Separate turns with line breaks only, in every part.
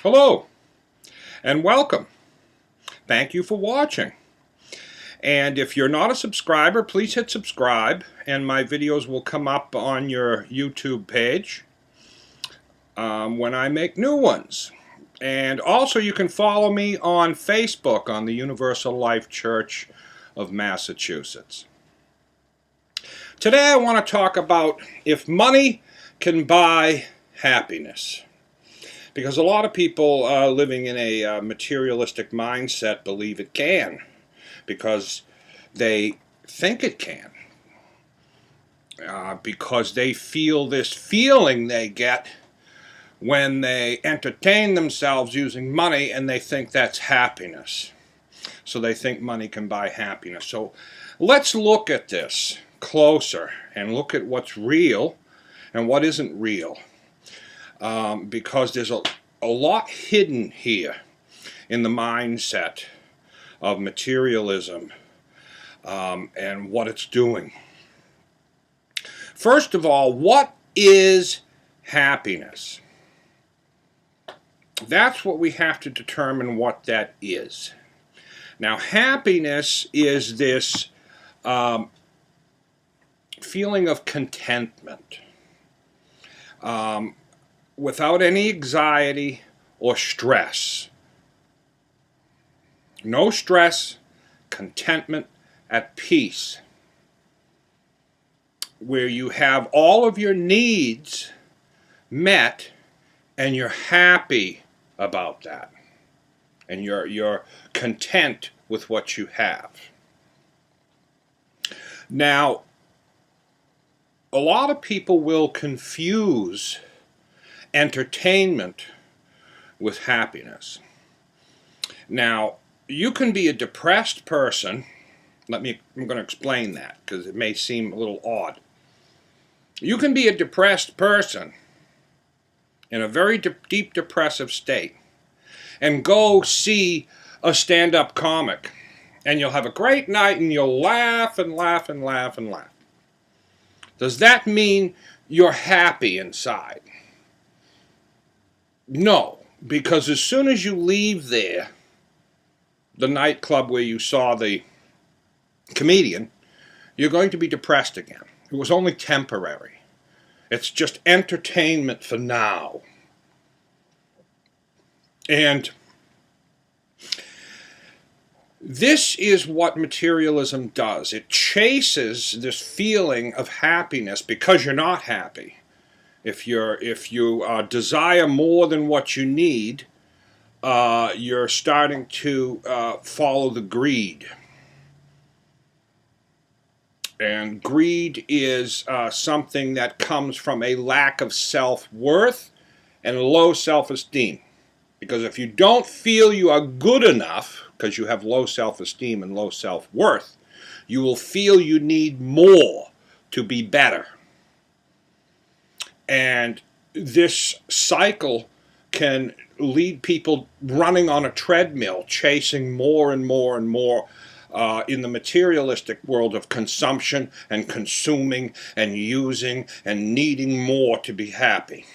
Hello and welcome. Thank you for watching. And if you're not a subscriber, please hit subscribe and my videos will come up on your YouTube page when I make new ones. And also you can follow me on Facebook on the Universal Life Church of Massachusetts. Today I want to talk about if money can buy happiness. Because a lot of people living in a materialistic mindset believe it can, because they think it can, because they feel this feeling they get when they entertain themselves using money, and they think that's happiness. So they think money can buy happiness. So let's look at this closer and look at what's real and what isn't real. Because there's a lot hidden here in the mindset of materialism and what it's doing. First of all, what is happiness? That's what we have to determine what that is. Now, happiness is this feeling of contentment. Without any anxiety or stress. No stress, contentment, at peace. Where you have all of your needs met and you're happy about that. And you're content with what you have. Now, a lot of people will confuse entertainment with happiness. Now, you can be a depressed person. I'm going to explain that because it may seem a little odd. You can be a depressed person in a very deep depressive state and go see a stand-up comic, and you'll have a great night and you'll laugh and laugh and laugh and laugh. Does that mean you're happy inside? No, because as soon as you leave there, the nightclub where you saw the comedian, you're going to be depressed again. It was only temporary. It's just entertainment for now. And this is what materialism does. It chases this feeling of happiness because you're not happy. If you desire more than what you need, you're starting to follow the greed. And greed is something that comes from a lack of self-worth and low self-esteem. Because if you don't feel you are good enough, because you have low self-esteem and low self-worth, you will feel you need more to be better. And this cycle can lead people running on a treadmill, chasing more and more and more in the materialistic world of consumption and consuming and using and needing more to be happy.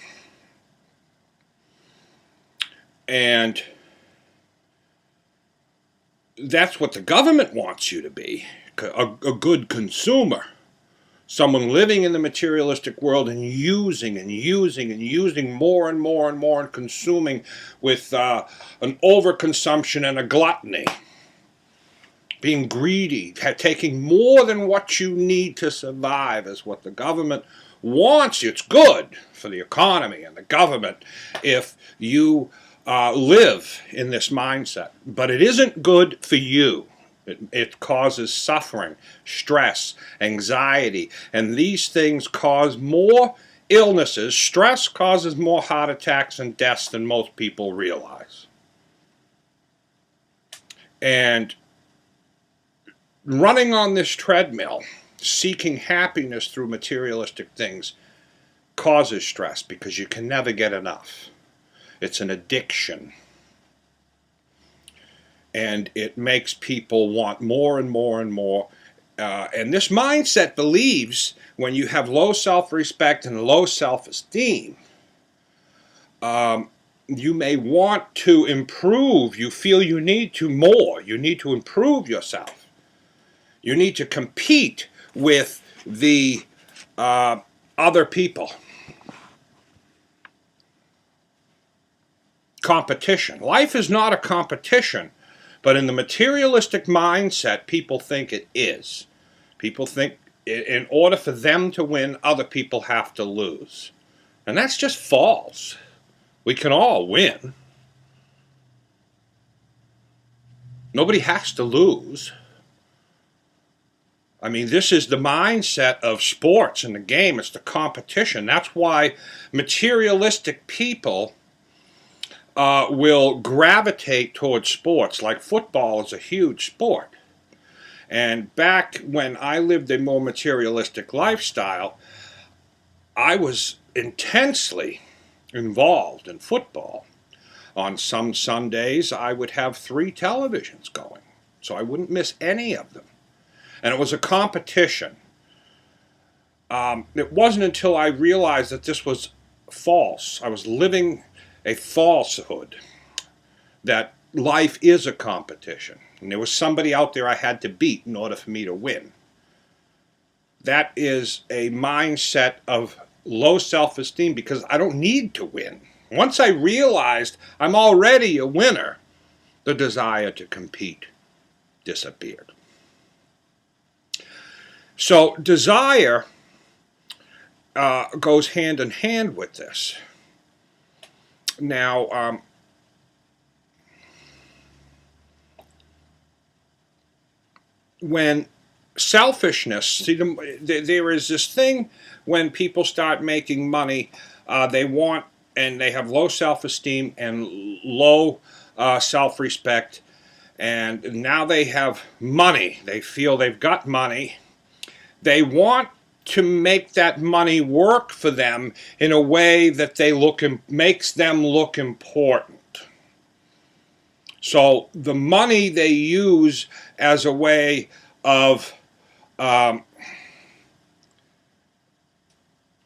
And that's what the government wants you to be, a good consumer. Someone living in the materialistic world and using and using and using more and more and more and consuming with an overconsumption and a gluttony. Being greedy, taking more than what you need to survive is what the government wants you. It's good for the economy and the government if you live in this mindset. But it isn't good for you. It causes suffering, stress, anxiety, and these things cause more illnesses. Stress causes more heart attacks and deaths than most people realize. And running on this treadmill, seeking happiness through materialistic things, causes stress because you can never get enough. It's an addiction. And it makes people want more and more and more. And this mindset believes when you have low self-respect and low self-esteem, you may want to improve. You feel you need to more. You need to improve yourself. You need to compete with the other people. Competition. Life is not a competition, but in the materialistic mindset, people think it is. People think in order for them to win, other people have to lose. And that's just false. We can all win. Nobody has to lose. I mean, this is the mindset of sports and the game. It's the competition. That's why materialistic people will gravitate towards sports. Like football is a huge sport. And back when I lived a more materialistic lifestyle, I was intensely involved in football. On some Sundays, I would have 3 televisions going, so I wouldn't miss any of them. And it was a competition. It wasn't until I realized that this was false. I was living a falsehood that life is a competition. And there was somebody out there I had to beat in order for me to win. That is a mindset of low self-esteem because I don't need to win. Once I realized I'm already a winner, the desire to compete disappeared. So desire goes hand in hand with this. Now, when selfishness, see, there is this thing when people start making money, they want, and they have low self-esteem and low self-respect, and now they have money. They feel they've got money. They want to make that money work for them in a way that makes them look important. So the money they use as a way of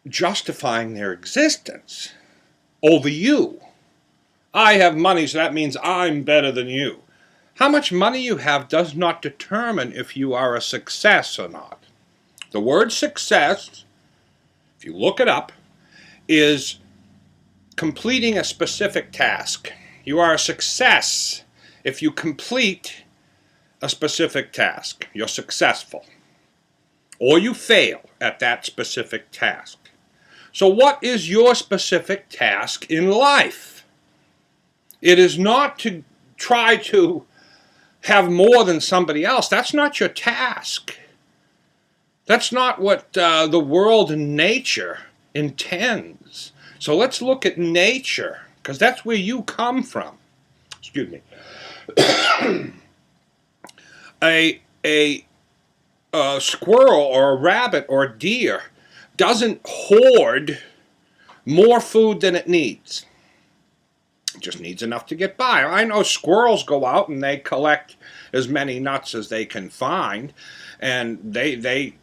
justifying their existence over you. I have money, so that means I'm better than you. How much money you have does not determine if you are a success or not. The word success, if you look it up, is completing a specific task. You are a success if you complete a specific task. You're successful. Or you fail at that specific task. So what is your specific task in life? It is not to try to have more than somebody else. That's not your task. That's not what the world and nature intends. So let's look at nature, because that's where you come from. Excuse me. a squirrel or a rabbit or a deer doesn't hoard more food than it needs. It just needs enough to get by. I know squirrels go out and they collect as many nuts as they can find, and they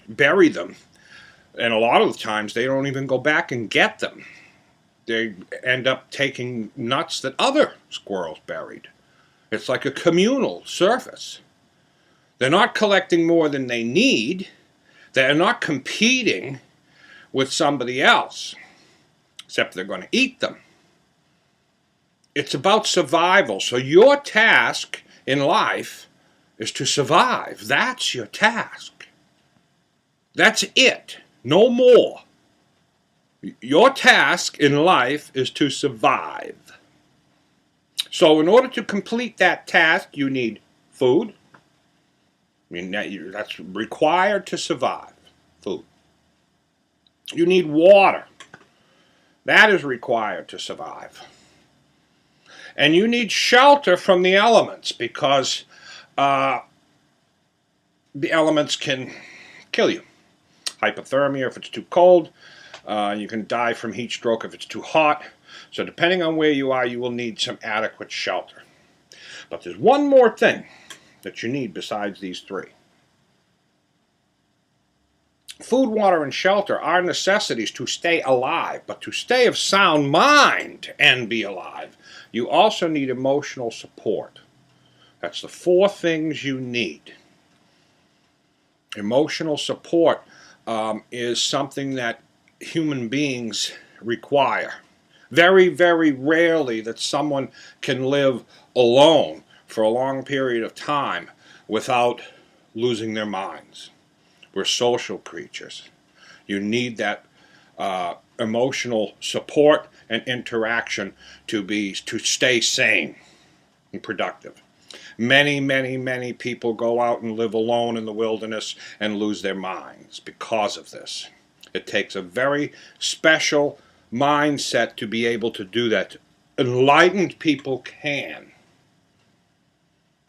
bury them. And a lot of the times they don't even go back and get them. They end up taking nuts that other squirrels buried. It's like a communal service. They're not collecting more than they need. They're not competing with somebody else, except they're going to eat them. It's about survival. So your task in life is to survive. That's your task. That's it. No more. Your task in life is to survive. So in order to complete that task, you need food. I mean, that's required to survive. Food. You need water. That is required to survive. And you need shelter from the elements, because the elements can kill you. Hypothermia if it's too cold. You can die from heat stroke if it's too hot. So depending on where you are, you will need some adequate shelter. But there's one more thing that you need besides these three. Food, water, and shelter are necessities to stay alive, but to stay of sound mind and be alive, you also need emotional support. That's the 4 things you need. Emotional support is something that human beings require. Very, very rarely that someone can live alone for a long period of time without losing their minds. We're social creatures. You need that emotional support and interaction to stay sane and productive. Many, many, many people go out and live alone in the wilderness and lose their minds because of this. It takes a very special mindset to be able to do that. Enlightened people can,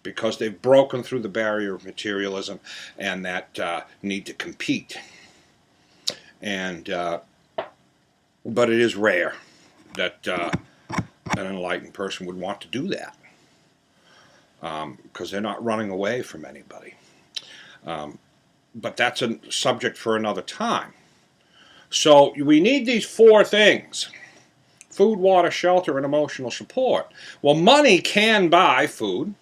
because they've broken through the barrier of materialism and that need to compete. And but it is rare that an enlightened person would want to do that, because they're not running away from anybody. But that's a subject for another time. So we need these 4 things: food, water, shelter, and emotional support. Well, money can buy food.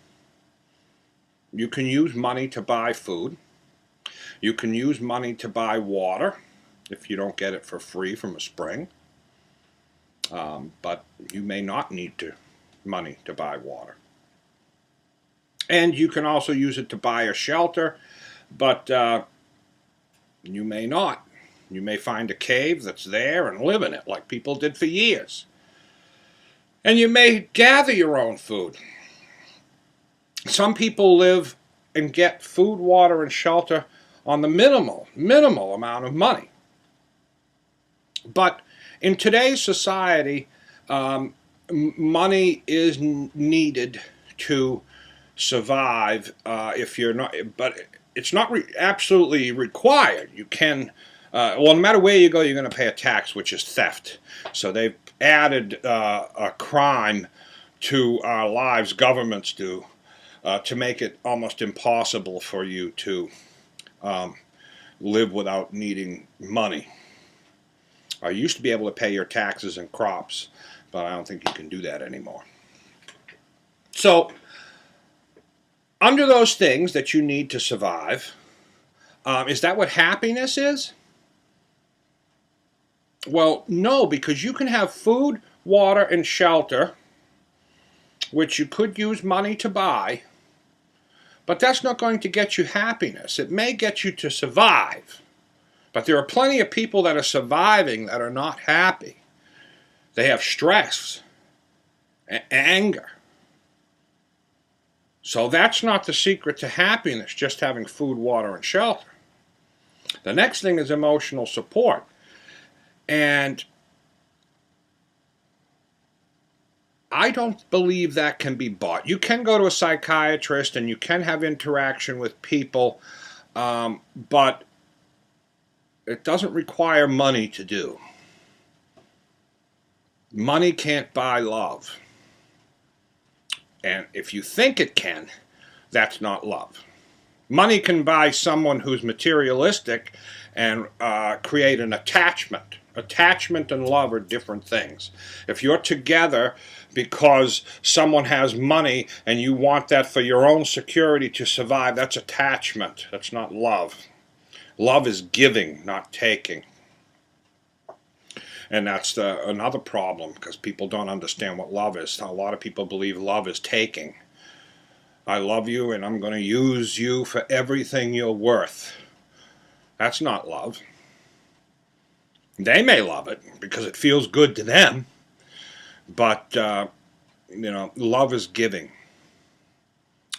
You can use money to buy food. You can use money to buy water if you don't get it for free from a spring. But you may not need money to buy water. And you can also use it to buy a shelter, but you may not. You may find a cave that's there and live in it like people did for years. And you may gather your own food. Some people live and get food, water, and shelter on the minimal amount of money. But in today's society, money is needed to survive. If you're not, but it's not absolutely required. You can, well, no matter where you go, you're going to pay a tax, which is theft. So they've added a crime to our lives, governments do, to make it almost impossible for you to live without needing money. I used to be able to pay your taxes and crops, but I don't think you can do that anymore. So, under those things that you need to survive, is that what happiness is? Well, no, because you can have food, water, and shelter, which you could use money to buy, but that's not going to get you happiness. It may get you to survive, but there are plenty of people that are surviving that are not happy. They have stress, anger. So that's not the secret to happiness, just having food, water, and shelter. The next thing is emotional support. And I don't believe that can be bought. You can go to a psychiatrist and you can have interaction with people, but it doesn't require money to do. Money can't buy love. And if you think it can, that's not love. Money can buy someone who's materialistic and create an attachment. Attachment and love are different things. If you're together because someone has money and you want that for your own security to survive, that's attachment. That's not love. Love is giving, not taking. And that's another problem, because people don't understand what love is. A lot of people believe love is taking. I love you and I'm going to use you for everything you're worth. That's not love. They may love it because it feels good to them, but love is giving,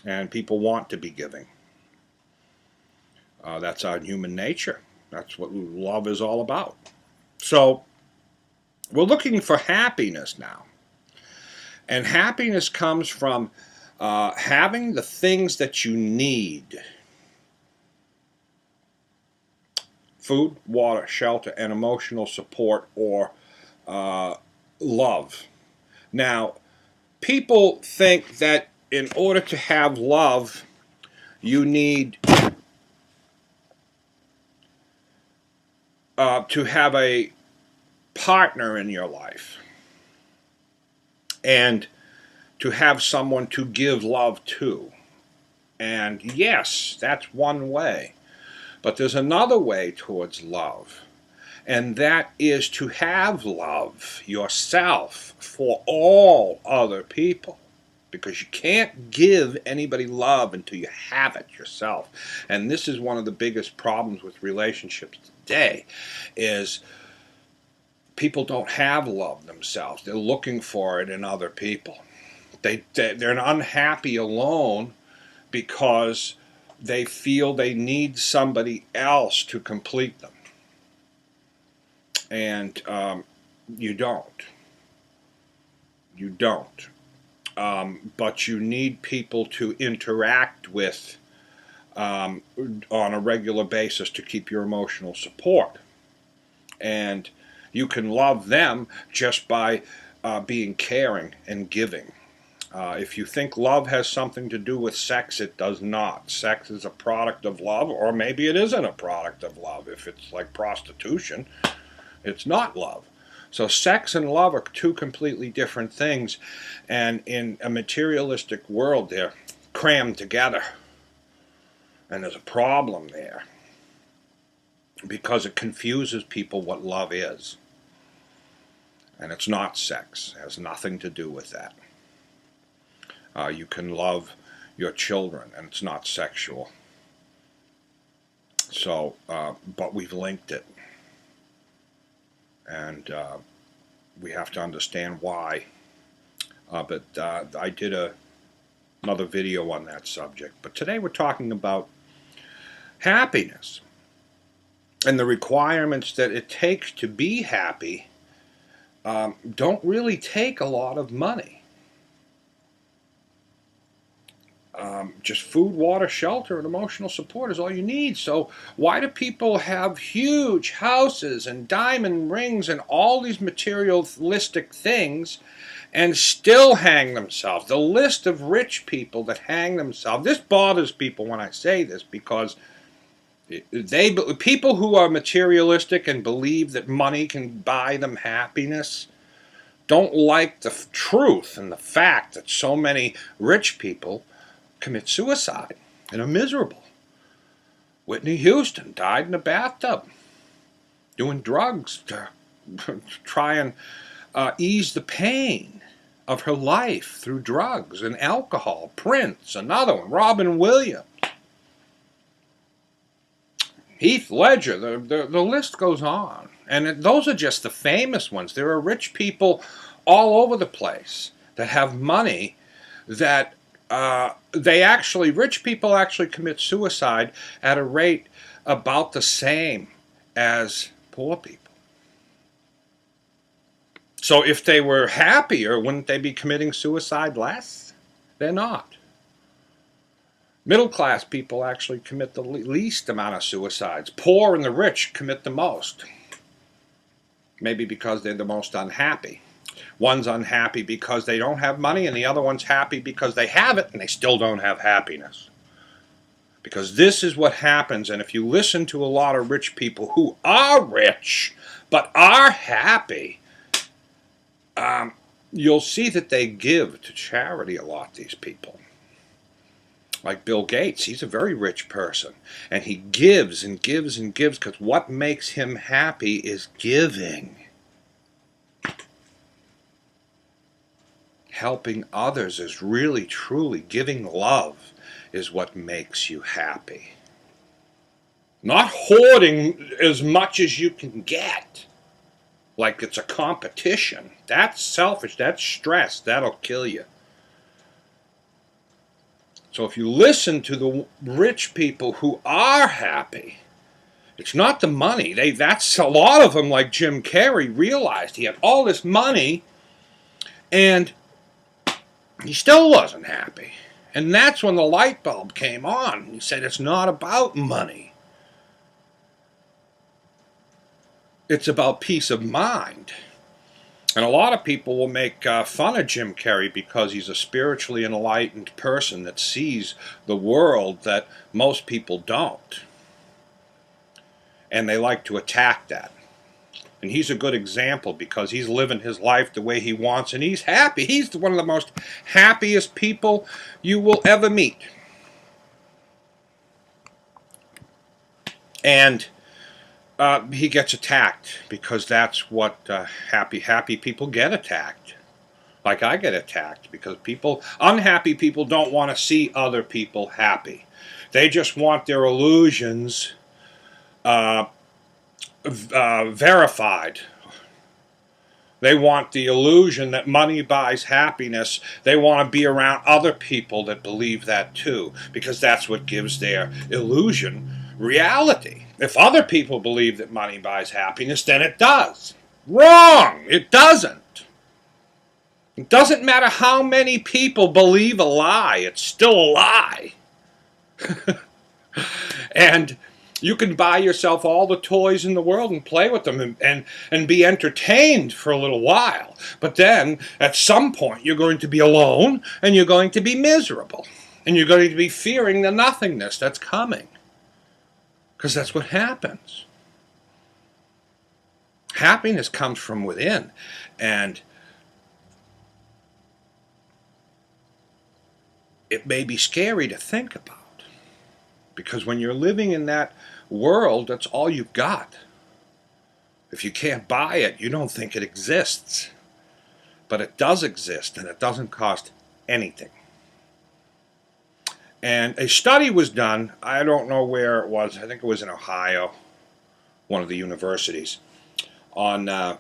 and people want to be giving. That's our human nature. That's what love is all about. So we're looking for happiness now, and happiness comes from having the things that you need: food, water, shelter, and emotional support, or love. Now, people think that in order to have love, you need to have a partner in your life and to have someone to give love to. And yes, that's one way. But there's another way towards love, and that is to have love yourself for all other people. Because you can't give anybody love until you have it yourself. And this is one of the biggest problems with relationships today, is people don't have love themselves. They're looking for it in other people. They're unhappy alone because they feel they need somebody else to complete them. And you don't. You don't. But you need people to interact with on a regular basis to keep your emotional support. And you can love them just by being caring and giving. If you think love has something to do with sex, it does not. Sex is a product of love, or maybe it isn't a product of love. If it's like prostitution, it's not love. So sex and love are two completely different things, and in a materialistic world they're crammed together. And there's a problem there because it confuses people what love is. And it's not sex. It has nothing to do with that. You can love your children, and it's not sexual. So, but we've linked it. And we have to understand why. But I did another video on that subject. But today we're talking about happiness and the requirements that it takes to be happy. Don't really take a lot of money. Just food, water, shelter, and emotional support is all you need. So why do people have huge houses and diamond rings and all these materialistic things and still hang themselves? The list of rich people that hang themselves, this bothers people when I say this, because people who are materialistic and believe that money can buy them happiness don't like the truth and the fact that so many rich people commit suicide and are miserable. Whitney Houston died in a bathtub doing drugs to try and ease the pain of her life through drugs and alcohol. Prince, another one. Robin Williams, Heath Ledger, the list goes on. And those are just the famous ones. There are rich people all over the place that have money that rich people actually commit suicide at a rate about the same as poor people. So if they were happier, wouldn't they be committing suicide less? They're not. Middle class people actually commit the least amount of suicides. Poor and the rich commit the most. Maybe because they're the most unhappy. One's unhappy because they don't have money, and the other one's happy because they have it and they still don't have happiness. Because this is what happens, and if you listen to a lot of rich people who are rich but are happy, you'll see that they give to charity a lot, these people. Like Bill Gates, he's a very rich person, and he gives and gives and gives because what makes him happy is giving. Helping others is really, truly, giving love is what makes you happy. Not hoarding as much as you can get, like it's a competition. That's selfish, that's stress, that'll kill you. So if you listen to the rich people who are happy, it's not the money. That's a lot of them, like Jim Carrey, realized he had all this money and he still wasn't happy. And that's when the light bulb came on. He said, it's not about money. It's about peace of mind. And a lot of people will make fun of Jim Carrey because he's a spiritually enlightened person that sees the world that most people don't. and they like to attack that. And he's a good example because he's living his life the way he wants, and he's happy. He's one of the most happiest people you will ever meet. And he gets attacked because that's what happy people get attacked. Like I get attacked because unhappy people don't want to see other people happy. They just want their illusions verified. They want the illusion that money buys happiness. They want to be around other people that believe that too, because that's what gives their illusion reality. If other people believe that money buys happiness, then it does. Wrong! It doesn't. It doesn't matter how many people believe a lie, it's still a lie. And you can buy yourself all the toys in the world and play with them and be entertained for a little while. But then, at some point, you're going to be alone and you're going to be miserable. And you're going to be fearing the nothingness that's coming. Because that's what happens. Happiness comes from within. And it may be scary to think about, because when you're living in that world, that's all you've got. If you can't buy it, you don't think it exists. But it does exist, and it doesn't cost anything. And a study was done, I don't know where it was, I think it was in Ohio, one of the universities, on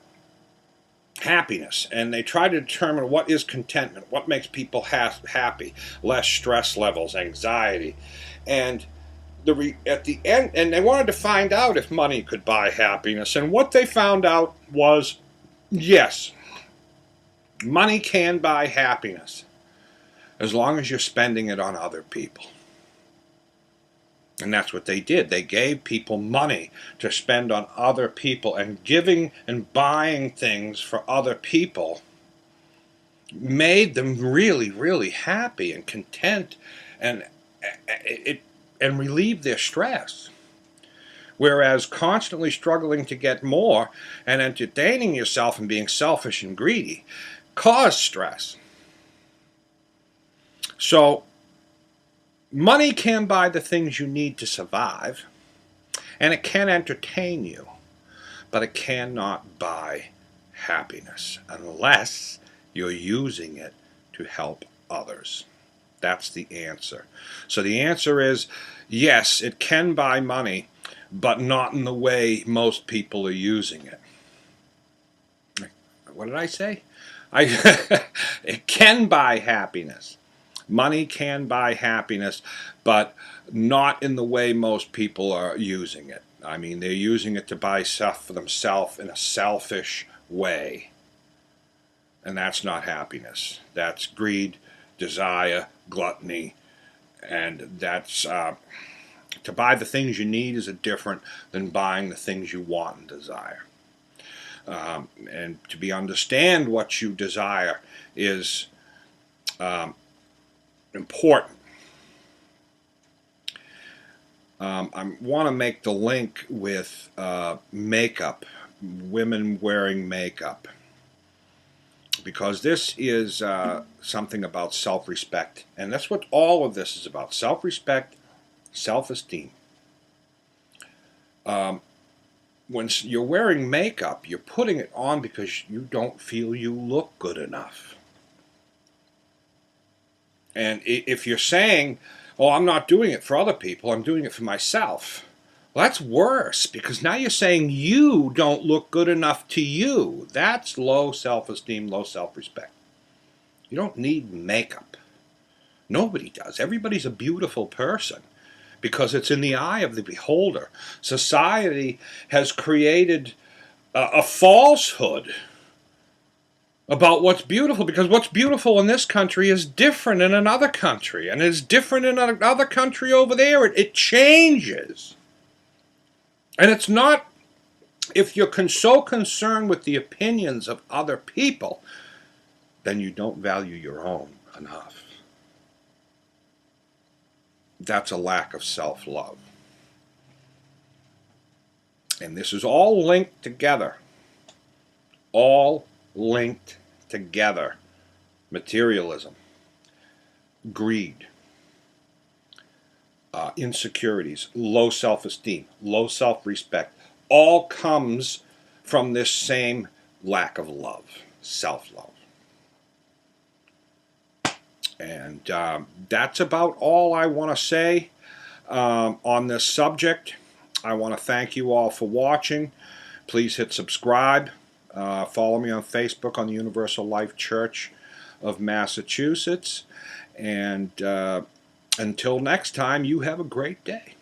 happiness, and they try to determine what is contentment, what makes people happy, less stress levels, anxiety, and at the end, and they wanted to find out if money could buy happiness, and what they found out was, yes, money can buy happiness, as long as you're spending it on other people. And that's what they did. They gave people money to spend on other people, and giving and buying things for other people made them really, really happy and content, and relieved their stress. Whereas constantly struggling to get more and entertaining yourself and being selfish and greedy caused stress. So money can buy the things you need to survive, and it can entertain you, but it cannot buy happiness unless you're using it to help others. That's the answer. So the answer is, yes, it can buy money, but not in the way most people are using it. What did I say? It can buy happiness. Money can buy happiness, but not in the way most people are using it. I mean, they're using it to buy stuff for themselves in a selfish way. And that's not happiness. That's greed, desire, gluttony, and that's to buy the things you need is different than buying the things you want and desire. And to understand what you desire is important. I want to make the link with makeup, women wearing makeup, because this is something about self-respect, and that's what all of this is about: self-respect, self-esteem. When you're wearing makeup, you're putting it on because you don't feel you look good enough. And if you're saying, oh, I'm not doing it for other people, I'm doing it for myself, well, that's worse, because now you're saying you don't look good enough to you. That's low self-esteem, low self-respect. You don't need makeup. Nobody does. Everybody's a beautiful person because it's in the eye of the beholder. Society has created a falsehood about what's beautiful, because what's beautiful in this country is different in another country, and is different in another country over there. It changes. And it's not, if you're so concerned with the opinions of other people, then you don't value your own enough. That's a lack of self-love. And this is all linked together. All linked together. Materialism, greed, insecurities, low self-esteem, low self-respect, all comes from this same lack of love, self-love. And that's about all I want to say on this subject. I want to thank you all for watching. Please hit subscribe. Follow me on Facebook on the Universal Life Church of Massachusetts. And until next time, you have a great day.